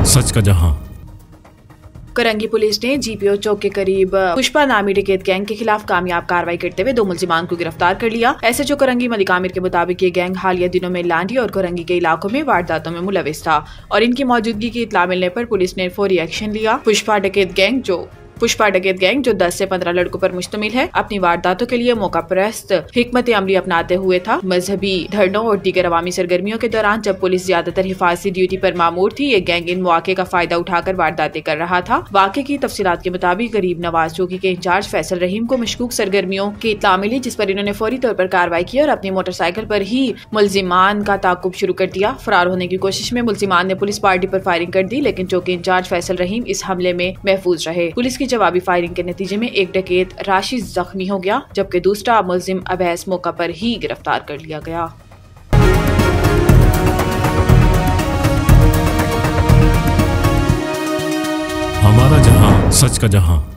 सच का जहां। करंगी पुलिस ने जीपीओ चौक के करीब पुष्पा नामी डकैत गैंग के खिलाफ कामयाब कार्रवाई करते हुए 2 मुलजिमान को गिरफ्तार कर लिया। एसएचओ करंगी मलिक आमिर के मुताबिक ये गैंग हालिया दिनों में लांडी और करंगी के इलाकों में वारदातों में मुलविस था और इनकी मौजूदगी की इत्तला मिलने पर पुलिस ने फौरी एक्शन लिया। पुष्पा डकैत गैंग जो 10 से 15 लड़कों पर मुश्तमिल है, अपनी वारदातों के लिए मौका परस्त हिकमत अमली अपनाते हुए था। मजहबी धरनों और दीगर अवामी सरगर्मियों के दौरान जब पुलिस ज्यादातर हिफाजती ड्यूटी पर मामूर थी, ये गैंग इन मौके का फायदा उठाकर वारदातें कर रहा था। वाक़े की तफसीलात के मुताबिक गरीब नवाज चौकी के इंचार्ज फैसल रहीम को मशकूक सरगर्मियों की इत्तला मिली, जिस पर इन्होंने फौरी तौर पर कार्रवाई की और अपनी मोटरसाइकिल पर ही मुलजिमान का ताकुब शुरू कर दिया। फरार होने की कोशिश में मुलजिमान ने पुलिस पार्टी पर फायरिंग कर दी, लेकिन चौकी इंचार्ज फैसल रहीम इस हमले में महफूज रहे। पुलिस की जवाबी फायरिंग के नतीजे में एक डकैत राशिद जख्मी हो गया, जबकि दूसरा मुलजिम अवैस मौका पर ही गिरफ्तार कर लिया गया। हमारा जहां, सच का जहां।